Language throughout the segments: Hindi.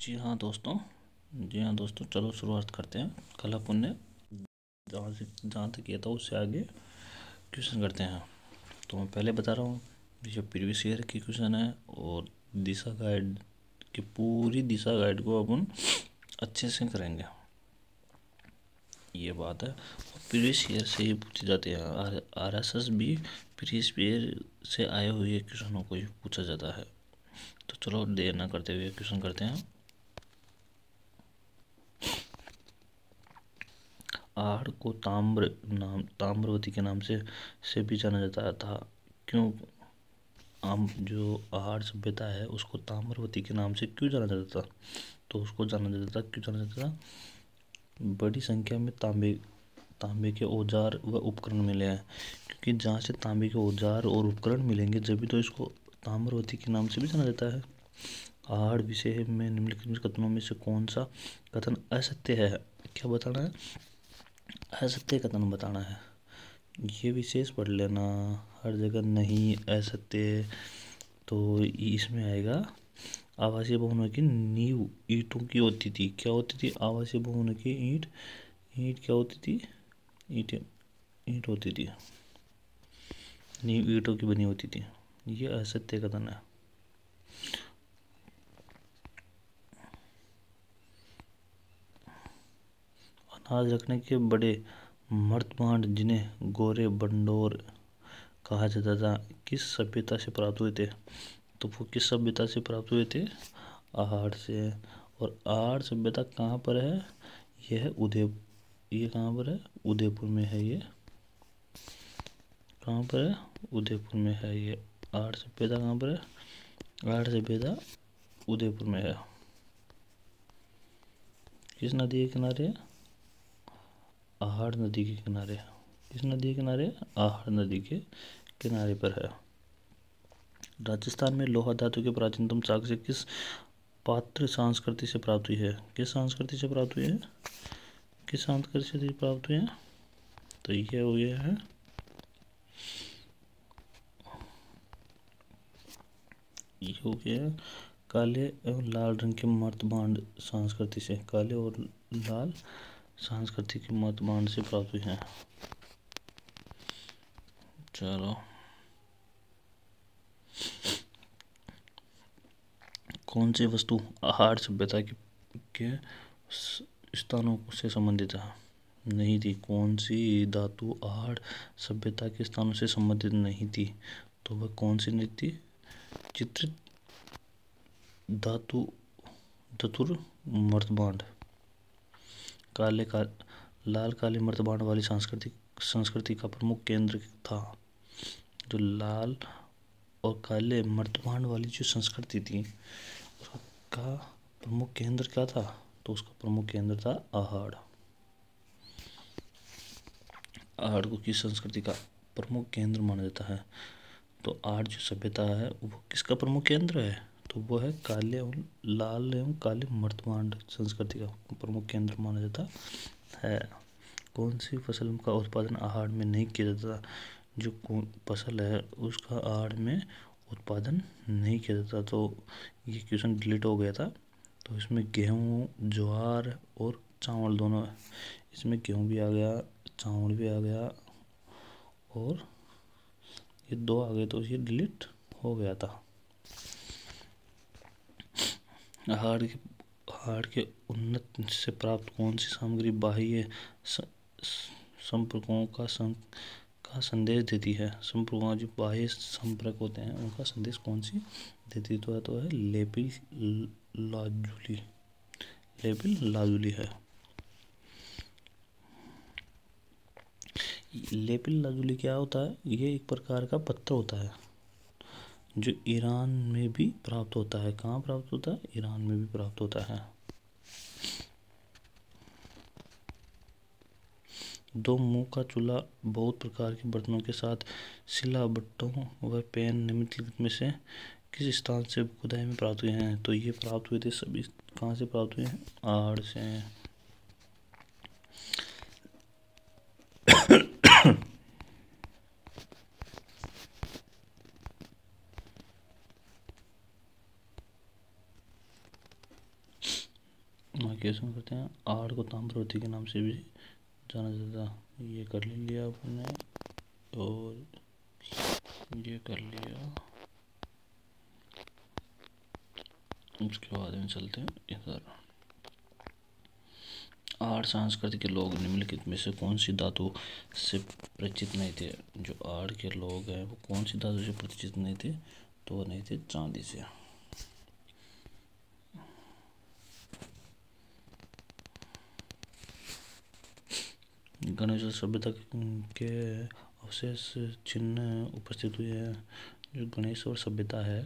जी हाँ दोस्तों, चलो शुरुआत करते हैं। कल अपन ने जहाँ तक किया था उससे आगे क्वेश्चन करते हैं। तो मैं पहले बता रहा हूँ, ये प्रीवियस ईयर की क्वेश्चन है और दिशा गाइड की पूरी दिशा गाइड को अपन अच्छे से करेंगे, ये बात है। प्रीवियस ईयर से ही पूछी जाती है, RSS भी प्रीवियस ईयर से आए हुए क्वेश्चनों को ही पूछा जाता है। तो चलो देर ना करते हुए क्वेश्चन करते हैं। आहड़ को ताम्रवती के नाम से भी जाना जाता था। क्यों जो आहड़ सभ्यता है उसको ताम्रवती के नाम से क्यों जाना जाता था? तो उसको जाना जाता था, क्यों जाना जाता था? बड़ी संख्या में तांबे के औजार व उपकरण मिले हैं, क्योंकि जहाँ से तांबे के औजार और उपकरण मिलेंगे जब तो इसको ताम्रवती के नाम से भी जाना जाता है। आहड़ विषय में निम्नलिखित कथनों में से कौन सा कथन असत्य है? क्या बताना है? असत्य कथन बताना है। ये विशेष पढ़ लेना, हर जगह नहीं असत्य। तो इसमें आएगा आवासीय भवनों की नींव ईंटों की होती थी। क्या होती थी? आवासीय भवनों की ईंट क्या होती थी? ईंट होती थी, नींव ईंटों की बनी होती थी। ये असत्य कथन है। अनाज रखने के बड़े मर्तबांड जिन्हें गोरे बंडोर कहा जाता था, किस सभ्यता से प्राप्त हुए थे? तो वो किस सभ्यता से प्राप्त हुए थे? आहड़ से। और आहड़ सभ्यता कहाँ पर है? यह है ये कहाँ पर है? उदयपुर में है। ये कहाँ पर है? उदयपुर में है। ये आहड़ सभ्यता कहाँ पर है? आहड़ सभ्यता उदयपुर में है। किस नदी के किनारे? आहड़ नदी के किनारे। किस नदी के किनारे? आहड़ नदी के किनारे पर है। राजस्थान में लोहा धातु के प्राचीनतम साक्ष्य किस पात्र संस्कृति से प्राप्त हुई है? किस संस्कृति से प्राप्त हुई है? किस संस्कृति से प्राप्त हुई है? तो ये हो गया है काले एवं लाल रंग के मर्तबांड संस्कृति से। काले और लाल संस्कृति के मर्तबांड से प्राप्त हुई है। चलो, कौन सी वस्तु आहड़ सभ्यता के स्थानों से संबंधित है? नहीं थी। कौन सी धातु आहड़ सभ्यता के स्थानों से संबंधित नहीं थी? तो वह कौन सी नहीं थी? चित्रित धातु धतुर मर्तबांड। लाल काले मर्तबांड वाली संस्कृति का प्रमुख केंद्र था। जो लाल और काले मर्तबांड वाली जो संस्कृति थी उसका प्रमुख केंद्र क्या था? तो उसका प्रमुख केंद्र था आहड़। आहड़ को किस संस्कृति का प्रमुख केंद्र माना जाता है? तो आहड़ जो सभ्यता है वो किसका प्रमुख केंद्र है? तो वो है काले और लाल एवं काले मर्तबांड संस्कृति का प्रमुख केंद्र माना जाता है। कौन सी फसल का उत्पादन आहड़ में नहीं किया जाता? जो फसल है उसका आहड़ में उत्पादन नहीं किया जाता। तो ये क्वेश्चन डिलीट हो गया था। तो इसमें गेहूँ, ज्वार और चावल दोनों है। इसमें गेहूँ भी आ गया, चावल भी आ गया और ये दो आ गए, तो ये डिलीट हो गया था। आहड़ के उन्नत से प्राप्त कौन सी सामग्री बाह्य संपर्कों का संदेश देती है? संपर्कों जो बाह्य संपर्क होते हैं उनका संदेश कौन सी देती? तो है लेपिल लाजुली। लेपिल लाजुली है। लेपिल लाजुली क्या होता है? ये एक प्रकार का पत्थर होता है जो ईरान में भी प्राप्त होता है। कहाँ प्राप्त होता है? ईरान में भी प्राप्त होता है। दो मुंह का चूल्हा बहुत प्रकार के बर्तनों के साथ सिलाबट्टों व पैन निम्नलिखित में से किस स्थान से खुदाई में प्राप्त हुए हैं? तो ये प्राप्त हुए थे सभी कहाँ से प्राप्त हुए हैं? आहड़ से। क्वेश्चन करते हैं। आड़ को ताम्रवती के नाम से भी जाना जाता। ये कर लिया आपने और ये कर लिया। उसके बाद में चलते हैं इधर। आड़ संस्कृति के लोग निम्नलिखित में से कौन सी धातु से परिचित नहीं थे? जो आड़ के लोग हैं वो कौन सी धातु से परिचित नहीं थे? तो वो नहीं थे चांदी से। गणेश सभ्यता के अवशेष चिन्ह उपस्थित हुए हैं। जो गणेश और सभ्यता है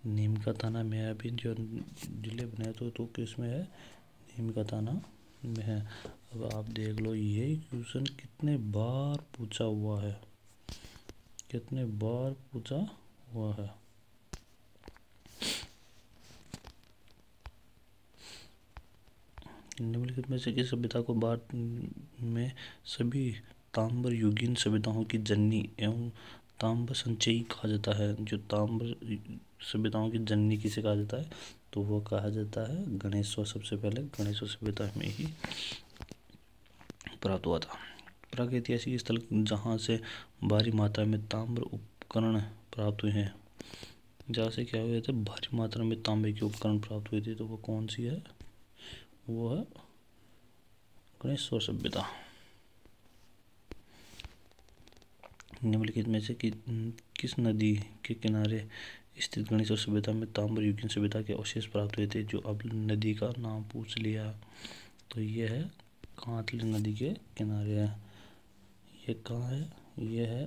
नीम का थाना में है। अभी जो जिले बने तो किस में है? नीम का थाना में है। अब आप देख लो ये क्वेश्चन कितने बार पूछा हुआ है, कितने बार पूछा हुआ है। निम्नलिखित में से किस सभ्यता को भारत में सभी ताम्र युगीन सभ्यताओं की जननी एवं ताम्र संचयी कहा जाता है? जो ताम्र सभ्यताओं की जननी किसे कहा जाता है? तो वो कहा जाता है गणेश्वर। सबसे पहले गणेश्वर सभ्यता में ही प्राप्त हुआ था। प्रागैतिहासिक स्थल जहाँ से भारी मात्रा में ताम्र उपकरण प्राप्त हुए हैं, जहाँ से क्या हुए थे? भारी मात्रा में तांबे के उपकरण प्राप्त हुए थे। तो वो कौन सी है? वो है गणेश्वर सभ्यता। निम्नलिखित में से किस नदी के किनारे स्थित गणेश्वर सभ्यता में ताम्र युगीन सभ्यता के अवशेष प्राप्त हुए थे? जो अब नदी का नाम पूछ लिया तो ये है कांतली नदी के किनारे है। ये कहाँ है? ये है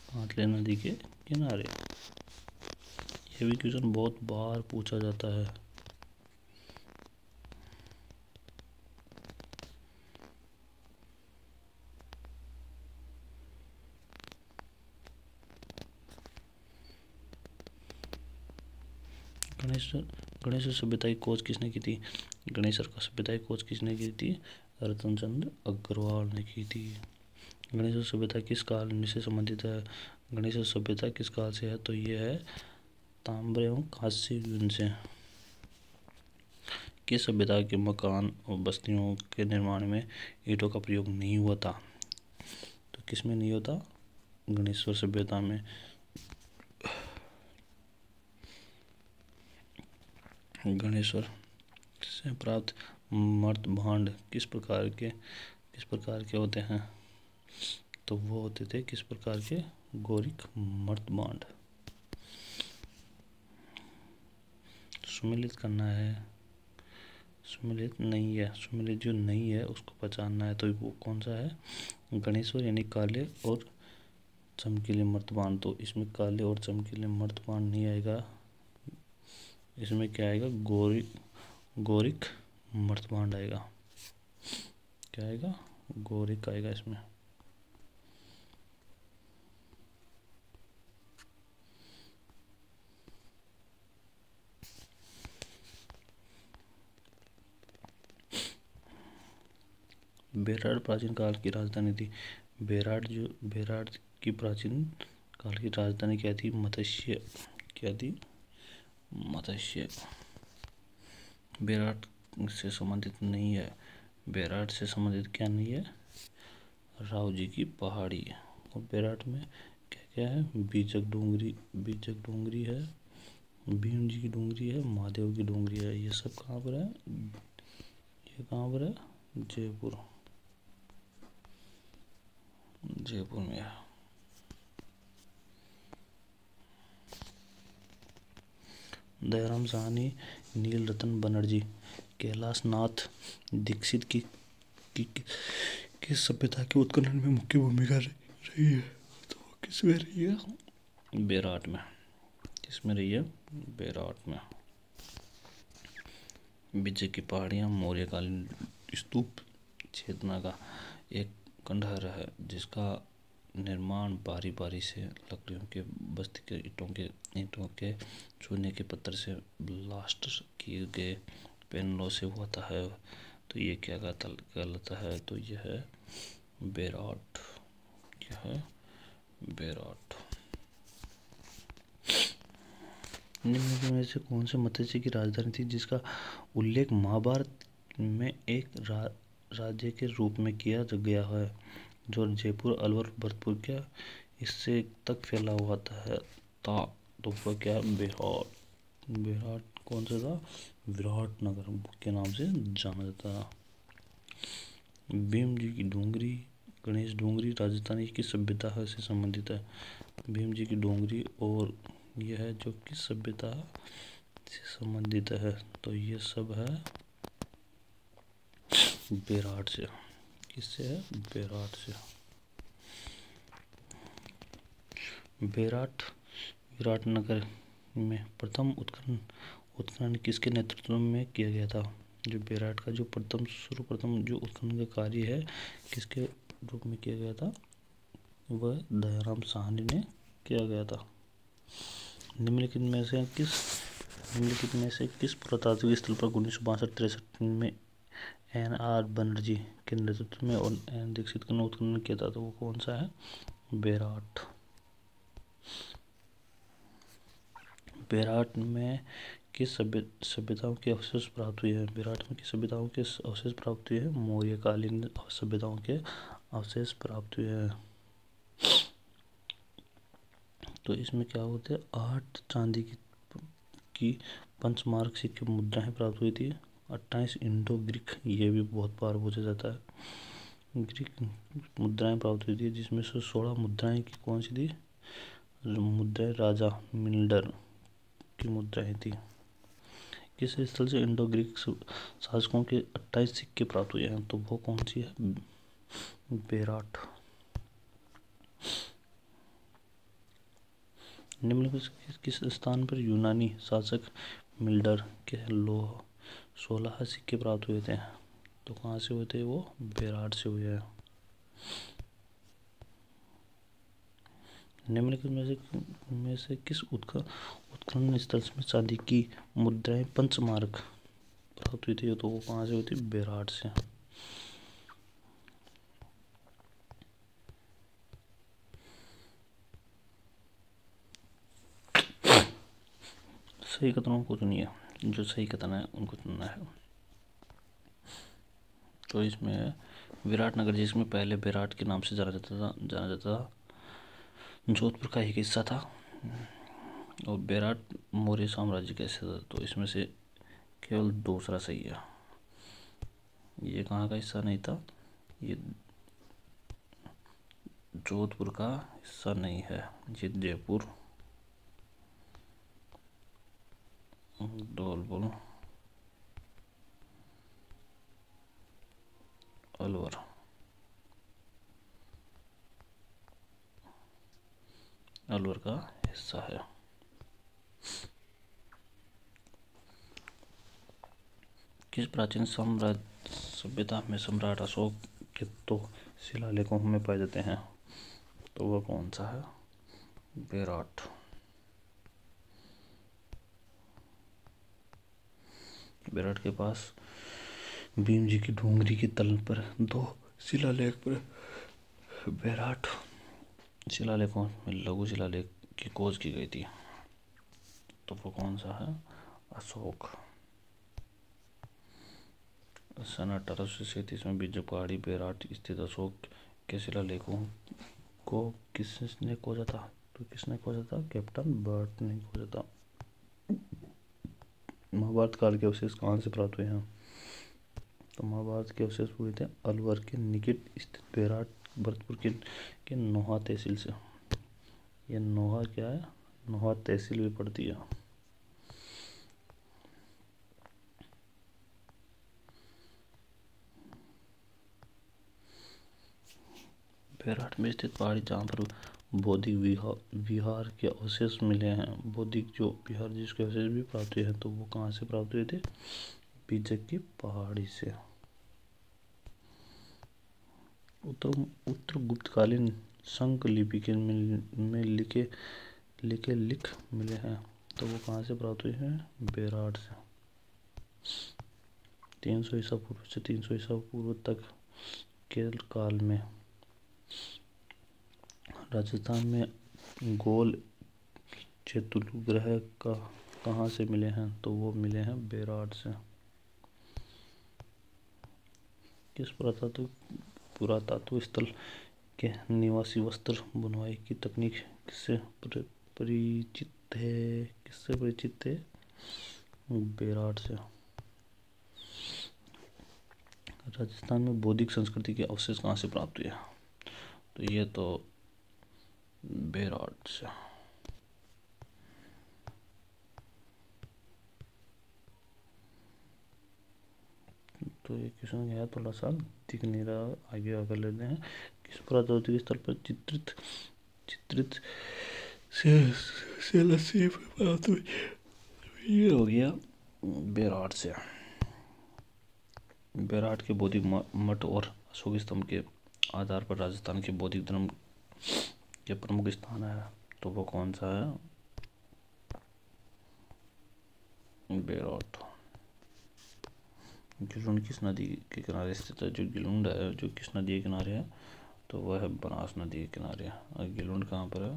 कांतली नदी के किनारे। ये भी क्वेश्चन बहुत बार पूछा जाता है। गणेश सभ्यता की खोज किसने की थी? गणेश्वर का सभ्यता की खोज किसने की थी? रतनचंद्र अग्रवाल ने की थी। गणेश सभ्यता किस काल से संबंधित है? गणेश सभ्यता किस काल से है? तो ये है ताम्र एवं कांस्य युग से। किस सभ्यता के मकान और बस्तियों के निर्माण में ईंटों का प्रयोग नहीं हुआ था? तो किस में नहीं होता? गणेश्वर सभ्यता में। गणेश्वर से प्राप्त मर्द भांड किस प्रकार के होते हैं? तो वो होते थे किस प्रकार के? गोरिक मर्द भांड। सुमेलित करना है। सुमेलित नहीं है। सुमेलित जो नहीं है उसको पहचानना है। तो वो कौन सा है? गणेश्वर यानी काले और चमकीले मर्दबान। तो इसमें काले और चमकीले मर्दबान नहीं आएगा। इसमें क्या आएगा? गोरिक मर्दबान आएगा। क्या आएगा? गोरिक आएगा इसमें। बेराट प्राचीन काल की राजधानी थी। बेराट की प्राचीन काल की राजधानी क्या थी? मत्स्य। क्या थी? मत्स्य। बेराट से संबंधित नहीं है। बेराट से संबंधित क्या नहीं है? राव जी की पहाड़ी। और बेराट में क्या क्या है? बीजक डूंगरी है, भीम जी की डूंगरी है, महादेव की डूंगरी है। ये सब कहाँ पर है? ये कहाँ पर है? जयपुर में है। दयाराम साहनी, नील रतन बनर्जी, कैलाश नाथ दीक्षित की किस सभ्यता के उत्खनन में मुख्य भूमिका रही है? तो किस में रही है? बेराट में। किस में रही है? बेराट में। विजय की पहाड़ियाँ मौर्यकालीन स्तूप चेतना का एक खंडहर है जिसका निर्माण बारी बारी से लकड़ियों के बस्ती के ईंटों के चूने के पत्थर से ब्लास्ट किए गए पैनलों से होता है। तो ये क्या कहलाता है? तो यह है बेराट। क्या है? बेराट। निम्न में से कौन से मत्स्य की राजधानी थी जिसका उल्लेख महाभारत में एक राज्य के रूप में किया गया है, जो जयपुर, अलवर, भरतपुर क्या इससे तक फैला हुआ था। तो वो क्या, बिहार। बिहार कौन सा था? विराटनगर के नाम से जाना जाता है। भीम जी की डोंगरी, गणेश डोंगरी राजस्थानी किस सभ्यता से संबंधित है? भीम जी की डोंगरी और यह है जो किस सभ्यता से संबंधित है? तो ये सब है बेराट से। किससे है? बेराट से। विराटनगर में प्रथम उत्खनन किसके नेतृत्व में किया गया था? जो बेराट का जो सर्वप्रथम जो उत्खनन का कार्य है किसके रूप में किया गया था? वह दयाराम साहनी ने किया गया था। निम्नलिखित में से किस पुरातात्विक स्थल पर 1962-63 में N.R. बनर्जी के नेतृत्व में और N. दीक्षित का उत्खनन किया था? तो वो कौन सा है? बेराट। बेराट में किस सभ्यताओं के अवशेष प्राप्त हुए हैं? बेराट में किस सभ्यताओं के अवशेष प्राप्त हुए हैं? मौर्यकालीन सभ्यताओं के अवशेष प्राप्त हुए हैं। तो इसमें क्या होते हैं? 8 चांदी की पंचमार्क सिक्के मुद्राएं प्राप्त हुई थी। 28 इंडो ग्रीक, ये भी बहुत बार पूछा जाता है, ग्रीक मुद्राएं प्राप्त हुई थी, जिसमें से 16 मुद्राएं की कौन सी थी? मुद्राएं राजा मिल्डर की मुद्राएं थी। किस स्थल से इंडो ग्रीक शासकों के 28 सिक्के प्राप्त हुए हैं? तो वो कौन सी है? बेराट। निम्न में किस स्थान पर यूनानी शासक मिल्डर के 16 सिक्के प्राप्त हुए थे? तो कहाँ से हुए थे वो? बेराट से हुए हैं। निम्नलिखित में से किस उत्खनन स्थल में चांदी की मुद्राएं पंचमार्क प्राप्त हुई थी? तो वो कहाँ से हुई थी? बेराट से। सही कथनों को चुनिए, जो सही कथन है उनको चुनना है। तो इसमें विराटनगर, जिसमें पहले बेराट के नाम से जाना जाता था, जोधपुर का एक हिस्सा था, और बेराट मौर्य साम्राज्य का हिस्सा था। तो इसमें से केवल दूसरा सही है। ये कहाँ का हिस्सा नहीं था? ये जोधपुर का हिस्सा नहीं है। ये जयपुर, धौलपुर, अलवर, अलवर का हिस्सा है। किस प्राचीन सभ्यता में सम्राट अशोक के 2 शिलालेखों में पाए जाते हैं? तो वह कौन सा है? बेराट। बेराट के पास भीम जी की डोंगरी के तल पर 2 शिलालेख पर बेराट शिलालेखों में लघु शिलालेख की खोज की गई थी। तो वो कौन सा है? अशोक। सन 1837 में बिजू पहाड़ी बेराट स्थित अशोक के शिलालेखों को किसने खोजा था? तो किसने खोजा था? कैप्टन बर्ट ने खोजा था। महाभारत काल के अवशेष कहाँ से प्राप्त हुए हैं? तो महाभारत के अवशेष हुए थे अलवर के निकट स्थित बेराट, भरतपुर के नोहा तहसील से। ये नोहा क्या है? नोहा तहसील भी पड़ती है। बेराट में स्थित पहाड़ी जहाँ पर बौद्धिक विहार के अवशेष मिले हैं, बौद्धिक जो विहार जिसके अवशेष भी प्राप्त हुए हैं, तो वो कहाँ से प्राप्त हुए थे? बीजक की पहाड़ी से। उत्तर गुप्तकालीन शंख लिपि के में लिखे लिख मिले हैं, तो वो कहाँ से प्राप्त हुए हैं? बेराट से। 300 ईसा पूर्व से 300 ईसा पूर्व तक के काल में राजस्थान में गोल चतुर्ग्रह का कहाँ से मिले हैं? तो वो मिले हैं बेराट से। किस पुरातत्व स्थल के निवासी वस्त्र बुनाई की तकनीक किससे परिचित थे? बेराट से। राजस्थान में बौद्धिक संस्कृति के अवशेष कहाँ से प्राप्त हुए? तो ये तो बेराट से। तो ये क्वेश्चन गया थोड़ा सा दिख नहीं रहा, आगे आकर लेते हैं। किस पुरातात्विक स्थल पर चित्रित से लस्सी प्राप्त हुई? ये हो गया बेराट से। बेराट के बौद्धिक मठ और अशोक स्तंभ के आधार पर राजस्थान के बौद्धिक धर्म के प्रमुख स्थान है, तो वो कौन सा है? बेराट। गिलुंड किस नदी के किनारे स्थित है? जो गिलुंड है जो किस नदी के किनारे है? तो वह है बनास नदी के किनारे। और गिलुंड कहाँ पर है?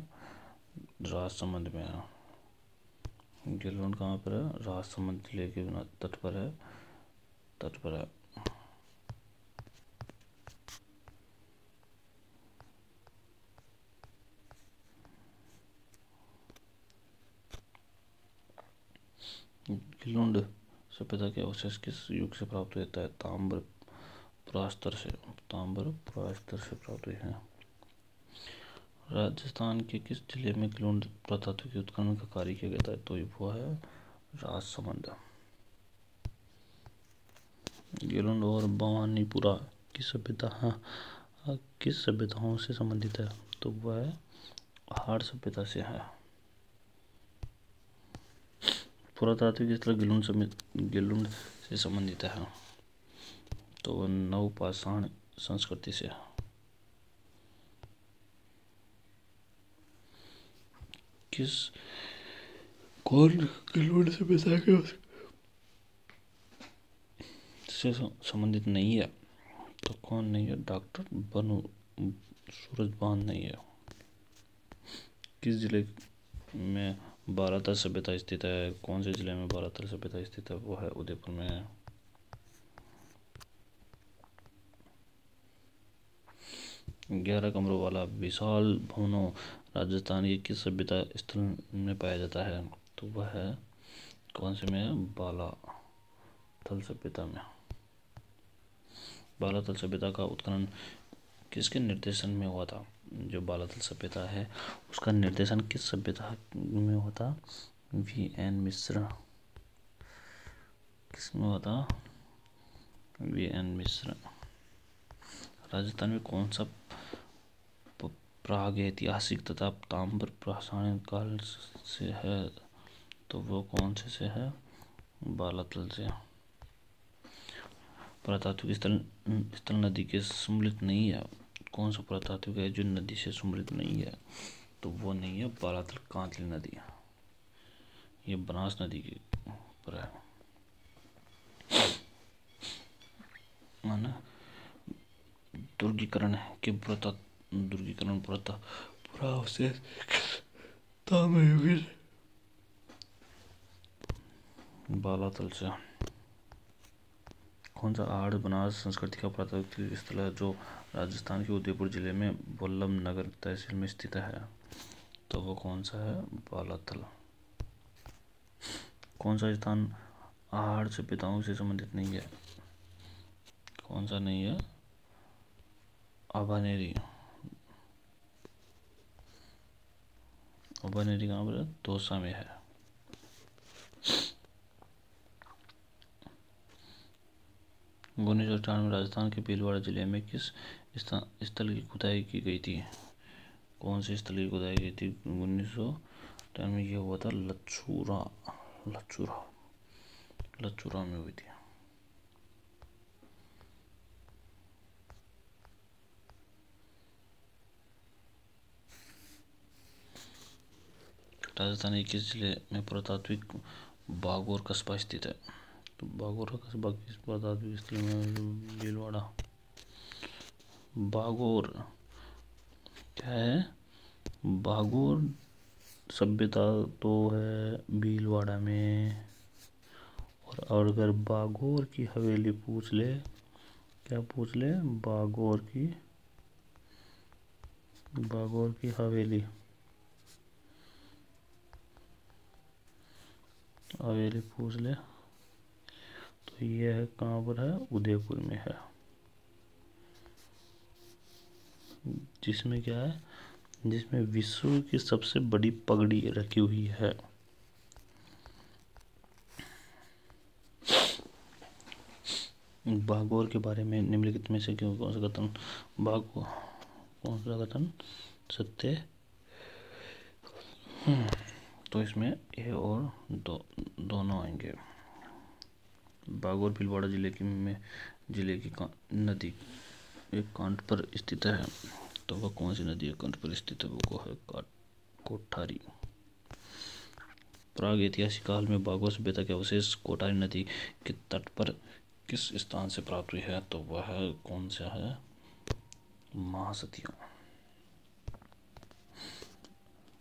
राजसमंद में है। गिलुंड कहाँ पर है? राजसमंद जिले के तट पर है। गिलुंड सभ्यता के अवशेष किस युग से प्राप्त होता है? ताम्र प्रस्तर से प्राप्त हुए हैं। राजस्थान के किस जिले में गिलुंड पुरातत्व के उत्खनन का कार्य किया गया था? तो वो है राजसमंद। गिलुंड और भवानीपुरा किस सभ्यताओं से संबंधित है? तो वह आहड़ सभ्यता से है। पुरातात्विक स्थल गिलुंड से संबंधित है, तो वह नवपाषाण संस्कृति से है। कौन गिलुंड सभ्यता से संबंधित नहीं है? तो कौन नहीं है? डॉक्टर बनू सूरजबान नहीं है। किस जिले में बारातर सभ्यता स्थित है? कौन से जिले में बारातर सभ्यता स्थित है? वो है उदयपुर में है। ग्यारह कमरों वाला विशाल भवनों राजस्थान के किस सभ्यता स्थल में पाया जाता है? तो वह है कौन से में है? बालाथल सभ्यता में। बालाथल सभ्यता का उत्खनन किसके निर्देशन में हुआ था? जो बालाथल सभ्यता है उसका निर्देशन किस सभ्यता में हुआ था? V.N. मिश्र। किसमें हुआ था? V.N. मिश्र। राजस्थान में कौन सा प्रागैतिहासिक तथा ताम्र पाषाण काल से है? तो वो कौन से है? बालाथल से। पुरातात्विक स्थल नदी के सम्मिलित नहीं है। कौन सा पुरातात्विक है जो नदी से सम्मिलित नहीं है? तो वो नहीं है बालाथल कांतली नदी, ये बनास नदी के ऊपर है। दुर्गीकरण पुरावशेष बालाथल से। कौन सा आहड़ बनास संस्कृति का पुरातात्विक स्थल है जो राजस्थान के उदयपुर जिले में वल्लभ नगर तहसील में स्थित है? तो वो कौन सा है? बालाथल। कौन सा स्थान आहड़ सभ्यताओं से संबंधित नहीं है? कौन सा नहीं है? अभानेरी कहाँ पर है? दौसा में है। उन्नीस में राजस्थान के भीलवाड़ा जिले में किस स्थल की खुदाई की गई थी? कौन से स्थल की खुदाई की थी 1910 में? यह हुआ था लचूरा में हुई थी। राजस्थान के किस जिले में पुरातात्विक बागोर कस्बा स्थित है? तो बागोर का कस्बा किस पुरातात्विक स्थल में? भीलवाड़ा। बागोर क्या है? बागोर सभ्यता तो है भीलवाड़ा में। और अगर बागोर की हवेली पूछ ले, क्या पूछ ले? बागोर की हवेली पूछ ले तो ये है कहाँ पर है? उदयपुर में है। जिसमें क्या है? जिसमें विश्व की सबसे बड़ी पगड़ी रखी हुई है। बागोर के बारे में निम्नलिखित में से कौन सा कथन कौन सा कथन सत्य? तो इसमें ए और दोनों आएंगे। बागोर भीलवाड़ा जिले की नदी एक कांट पर स्थित है। तो वह कौन सी नदी कांट पर स्थित है? वो है कोठारी। प्राग ऐतिहासिक काल में बागोर सभ्यता के अवशेष कोठारी नदी के तट पर किस स्थान से प्राप्त हुई है? तो वह कौन सा है? महासतियों।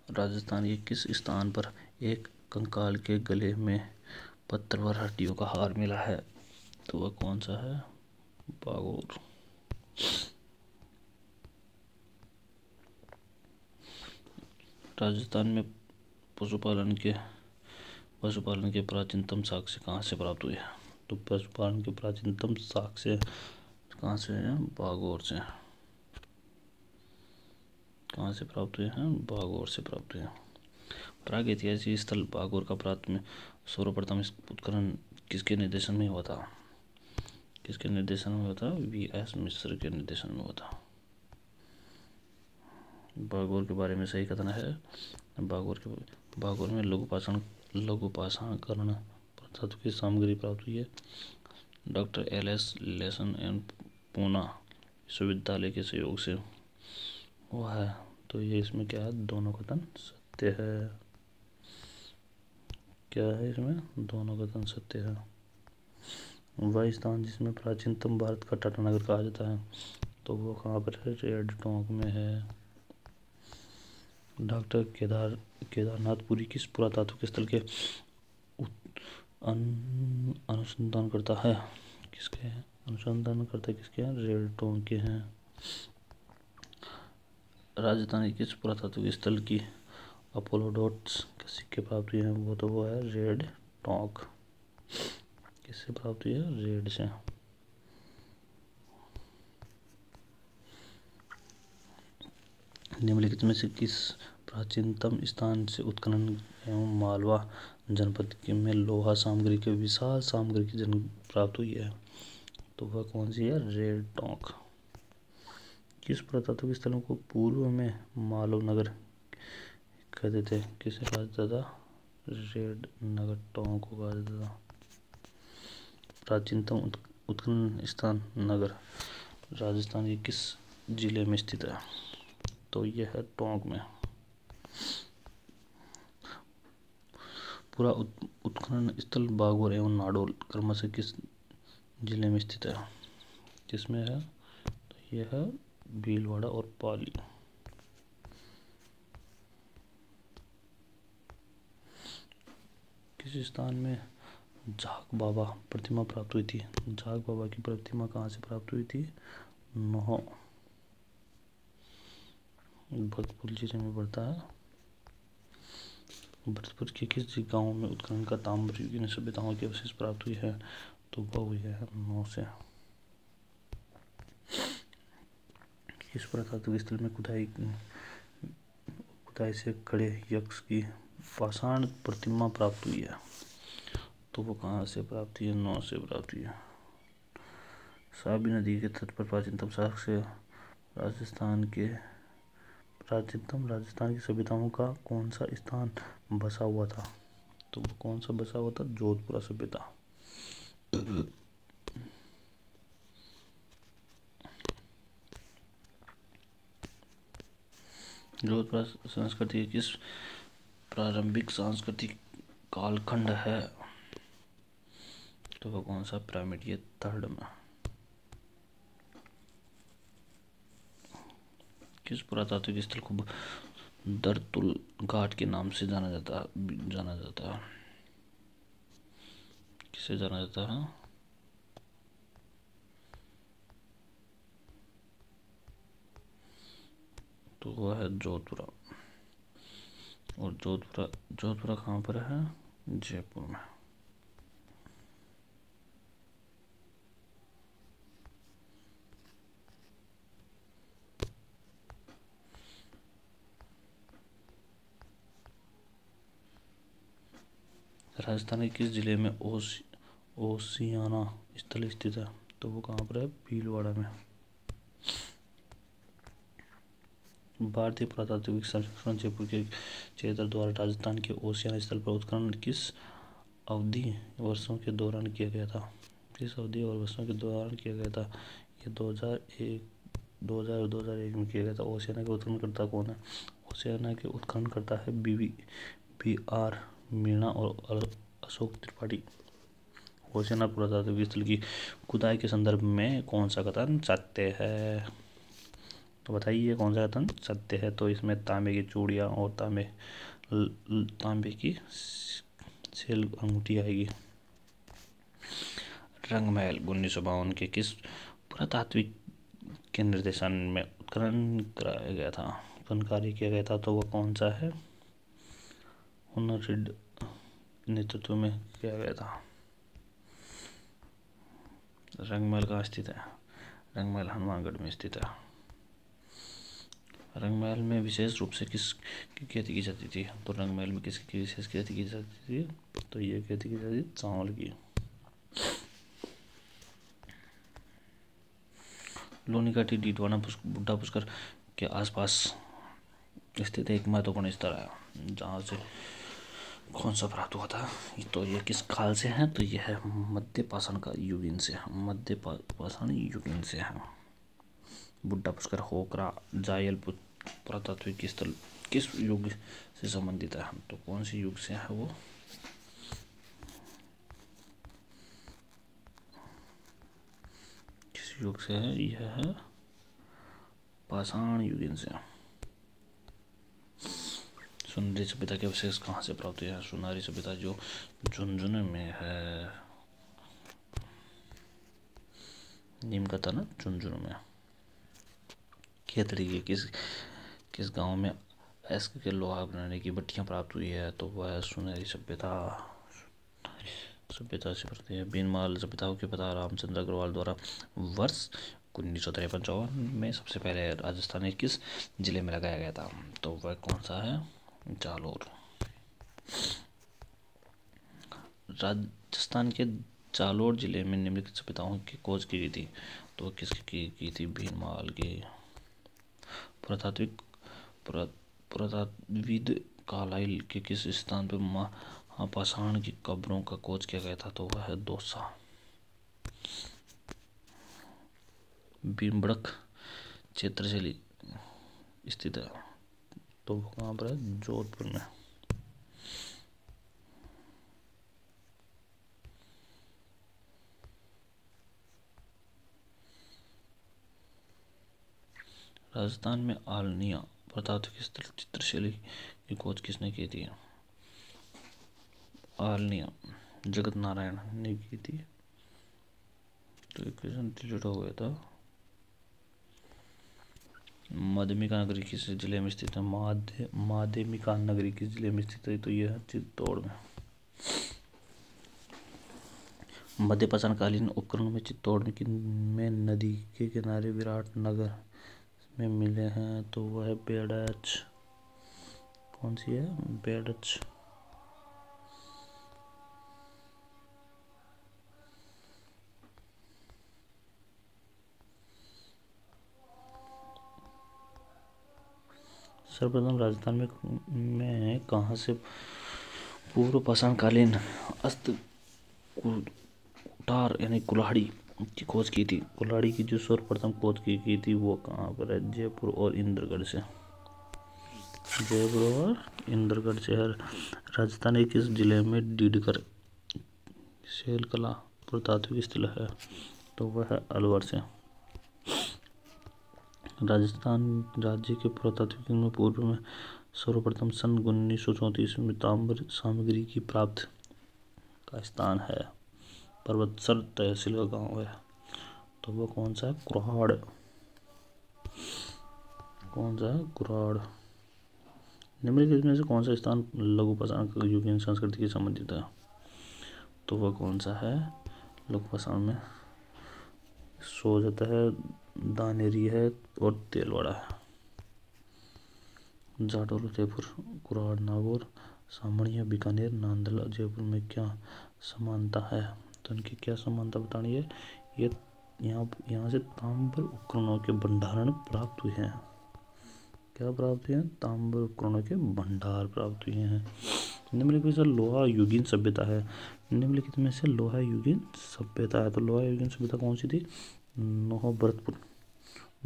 राजस्थान के किस स्थान पर एक कंकाल के गले में पत्थरवर हड्डियों का हार मिला है? तो वह कौन सा है? बागोर। राजस्थान में पशुपालन के प्राचीनतम साक्ष्य कहाँ से प्राप्त हुए हैं? तो पशुपालन के प्राचीनतम साक्ष्य कहाँ से हैं? बागोर से। कहाँ से प्राप्त हुए हैं? बागोर से प्राप्त हुए हैं। प्राग ऐतिहासिक स्थल बागोर का सर्वप्रथम उत्खनन किसके निर्देशन में हुआ था? किसके निर्देशन में हुआ था? V.S. मिश्र के निर्देशन में हुआ था। बागोर के बारे में सही कथन है। बागोर में लघु पाषाणकरण धातु की सामग्री प्राप्त हुई है। Doctor L.S. Lesson and Poona विश्वविद्यालय के सहयोग से हुआ है। तो ये इसमें क्या है? दोनों कथन सत्य है। क्या है इसमें? दोनों कथन सत्य है। वह स्थान जिसमें प्राचीनतम भारत का टाटानगर कहा जाता है, तो वो कहाँ पर है? रेड टोंक में है। डॉक्टर केदारनाथपुरी किस पुरातात्विक स्थल के अनुसंधान करता है? किसके अनुसंधान करता है? किसके? रेड टोंक के हैं। राजस्थान के किस पुरातात्विक स्थल की अपोलोडोट्स के सिक्के प्राप्त हुए हैं? वो है रेड टोंक। किससे प्राप्त हुई है? रेड से। निम्नलिखित में से किस प्राचीनतम स्थान से उत्खनन एवं मालवा जनपद में लोहा सामग्री के विशाल सामग्री की प्राप्त हुई है? तो वह कौन सी है? रेड टोंक। किस पुरातात्विक स्थलों को पूर्व में मालव नगर कहते थे? किसे कहा जाता था? रेड नगर टोंक को कहा जाता था। प्राचीनतम उत्खनन स्थान नगर राजस्थान के किस जिले में स्थित है? तो यह है टोंक में। पूरा उत्खनन स्थल बागोर एवं नाडोल क्रमशः किस जिले में स्थित है? किसमें है? तो यह है भीलवाड़ा और पाली। किस स्थान में जाग बाबा प्रतिमा प्राप्त हुई थी? जाग बाबा की प्रतिमा कहाँ से प्राप्त हुई थी? नोह भरतपुर जिले में पड़ता है। भरतपुर के किस गांव में उत्खनन का ताम्र युगीन सभ्यताओं के अवशेष प्राप्त हुई है? तो वह हुई है नौ से। किस पुरातात्विक स्थल में खुदाई से खड़े यक्ष की पाषाण प्रतिमा प्राप्त हुई है? तो वो कहाँ से प्राप्त हुई है? नौ से प्राप्त हुई है। साबी नदी के तट पर प्राचीनतम साक्ष्य राजस्थान की सभ्यताओं का कौन सा स्थान बसा हुआ था? तो वो कौन सा बसा हुआ था? जोधपुरा सभ्यता। जोधपुरा संस्कृति किस प्रारंभिक सांस्कृतिक कालखंड है? तो वो कौन सा? प्राइमेडिय थर्ड में। किस पुरातात्विक स्थल को दरतुल घाट के नाम से जाना जाता है। किसे जाना जाता है? तो वह है जोधपुरा। और जोधपुरा कहाँ पर है? जयपुर में। राजस्थान के किस जिले में ओसियाना स्थल स्थित है? तो वो कहाँ पर है? भीलवाड़ा में। भारतीय पुरातात्विक सर्वेक्षण जयपुर के क्षेत्र द्वारा राजस्थान के ओसियाना स्थल पर उत्खनन किस अवधि वर्षों के दौरान किया गया था? किस अवधि और वर्षों के दौरान किया गया था? ये 2000 और 2001 में किया गया था। ओसियाना के उत्खननकर्ता कौन है? ओसियाना के उत्खननकर्ता है BR मीणा और अशोक त्रिपाठी। ओसियाना पुरातात्विक स्थल की खुदाई के संदर्भ में कौन सा कथन सत्य है? तो बताइए कौन सा कथन सत्य है? तो इसमें तांबे की चूड़ियाँ और तांबे की सेल अंगूठी आएगी। रंगमहल 1952 के किस पुरातात्विक के निर्देशन में उत्खनन कराया गया था? उत्खनन कार्य किया गया था। तो वह कौन सा है? हुनर रिड नेतृत्व में किया गया था। रंगमहल कहाँ स्थित है? रंगमहल हनुमानगढ़ में स्थित है। रंगमहल में विशेष रूप से किसकी खेती की जाती थी? तो रंगमहल में किसकी विशेष खेती की जाती थी? तो ये खेती की जाती थी चावल की। लूनी घाटी डीडवाना बुड्ढा पुष्कर के आसपास स्थित एक महत्वपूर्ण स्थल है जहाँ से कौन सा प्राप्त हुआ था? तो ये किस काल से है? तो यह है मध्य पाषाण का युगीन से। मध्य पाषाण युगीन से है। बुड्ढा पुष्कर, होकरा, जायल पुरातात्विक स्थल किस युग से संबंधित है? तो कौन सी युग से है वो? किस युग से है? यह है पाषाण युगीन से। सुनहरी सभ्यता के अवशेष कहाँ से प्राप्त हुए हैं? सुनहरी सभ्यता जो झुंझुनू में है। नीम का ताना झुंझुनू में। खेतड़ी के किस गांव में अयस्क के लोहा बनाने की भट्टियां प्राप्त हुई है? तो वह सुनहरी सभ्यता से पड़ती है। बीनमाल सभ्यताओं के पता रामचंद्र अग्रवाल द्वारा वर्ष 1953 में सबसे पहले राजस्थान के किस जिले में लगाया गया था? तो वह कौन सा है? जालोर। राजस्थान के जालोर जिले में निम्नलिखित सभ्यताओं की खोज की गई थी। तो वह किसकी की थी? भीनमाल की। पुरातत्वविद कार्लाइल के किस स्थान पर महापाषाण की कब्रों का खोज किया गया था? तो वह है दौसा। भीमबड़क क्षेत्र स्थित है। तो वो कहाँ पर है? जोधपुर में। राजस्थान में आलनिया पुरातात्विक स्थल चित्रशैली की खोज किसने की थी? आलनिया जगत नारायण ने की थी। तो इक्वेशन डिलीट हो गया था। माध्यमिका नगरी किस जिले में स्थित है? माध्यमिका नगरी किस जिले में स्थित है? तो यह है चित्तौड़ में। मध्य पाषाणकालीन उपकरण में चित्तौड़ में नदी के किनारे विराटनगर में मिले हैं। तो वह है बेडच। कौन सी है? बेडच। सर्वप्रथम राजस्थान में कहाँ से पूर्व पाषाणकालीन अस्त कुठार यानी कुल्हाड़ी की खोज की थी? कुल्हाड़ी की जो सर्वप्रथम खोज की गई थी वो कहाँ पर है? जयपुर और इंद्रगढ़ से। जयपुर और इंद्रगढ़ शहर। राजस्थान के किस जिले में डीडकर शैलकला पुरातात्विक स्थल है? तो वह है अलवर से। राजस्थान राज्य के पुरातात्विक में पूर्व में सर्वप्रथम सन 1934 में ताम्र सामग्री की प्राप्त का स्थान है? पर्वतसर तहसील का गांव है। तो वो कौन सा है? कुराड़। कौन सा है? कुराड़। निम्नलिखित में से कौन सा स्थान लघु पाषाण युगीन संस्कृति से संबंधित है? तो वह कौन सा है? लघु पाषाण में सोजत है, दानेरी है और तेलवाड़ा है। जाडौल जयपुर, कुराड़ नागौर, सामणिया बीकानेर, नांदला जयपुर में क्या समानता है? तो इनकी क्या समानता बतानी है? ये यहाँ से ताम्र उपकरणों के भंडारण प्राप्त हुए हैं। क्या प्राप्त हुए हैं? ताम्र उपकरणों के भंडार प्राप्त हुए हैं। निम्नलिखित से लोहा युगीन सभ्यता है। निम्नलिखित में से लोहा युगीन सभ्यता है। तो लोहा युगीन सभ्यता कौन सी थी? नौभरतपुर,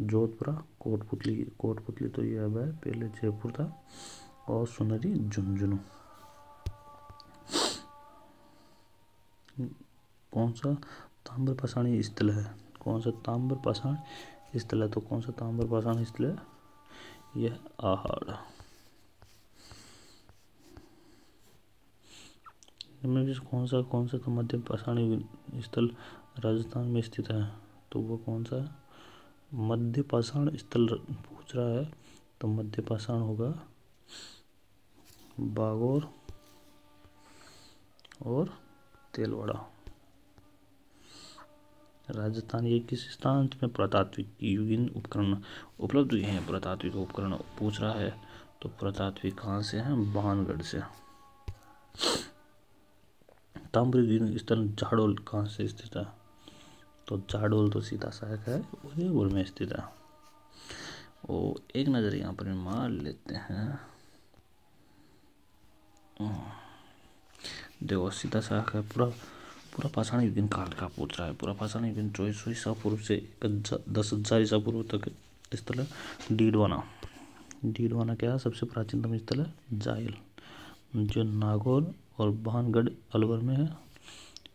जोधपुरा, कोटपुतली तो ये अब है, पहले जयपुर था, और सुनहरी झुंझुनू। कौन सा ताम्र पाषाणी स्थल है? कौन सा ताम्र पाषाण स्थल है? तो कौन सा ताम्र पाषाण स्थल है? यह आहड़। इनमें कौन सा तो मध्य पाषाणी स्थल राजस्थान में स्थित है? तो वो कौन सा है? मध्य पाषाण स्थल पूछ रहा है, तो मध्य पाषाण होगा बागौर और तेलवाड़ा। राजस्थान ये किस स्थान में पुरातात्विक युगीन उपकरण उपलब्ध हुए हैं? पुरातात्विक उपकरण पूछ रहा है, तो पुरातात्विक कहाँ से है? भानगढ़ से। ताम्र युगीन स्थल जाडौल कहाँ से स्थित है? तो जाडौल तो सीधा सहायक है, उदयपुर में स्थित है। ओ एक नज़र यहाँ पर मार लेते हैं। देखो सीधा सहायक है। पूरा पाषाण युगीन काल का पूछ रहा है। पूरा पाषाण युगीन 2400 ईसा पूर्व से 10,000 ईसा पूर्व तक स्थल है डीडवाना क्या है? सबसे प्राचीनतम स्थल है जायल, जो नागौर और भानगढ़ अलवर में है।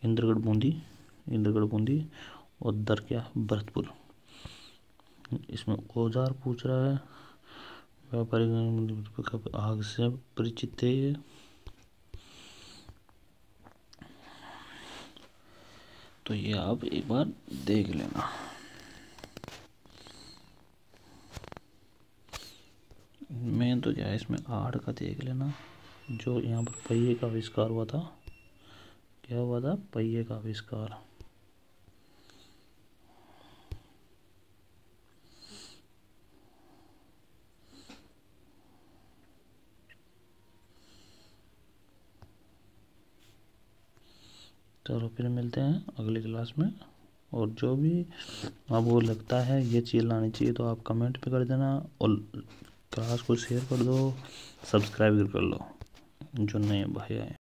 इंद्रगढ़ बूंदी और दर क्या है? भरतपुर। इसमें औजार पूछ रहा है। व्यापारिक आग से परिचित है ये। तो ये आप एक बार देख लेना। मैं तो क्या है इसमें आहड़ का देख लेना। जो यहाँ पर पहिए का आविष्कार हुआ था, क्या हुआ था? पहिए का आविष्कार। चलो फिर मिलते हैं अगली क्लास में। और जो भी आपको लगता है ये चीज़ लानी चाहिए तो आप कमेंट पे कर देना, और क्लास को शेयर कर दो, सब्सक्राइब कर लो जो नए भाई आए।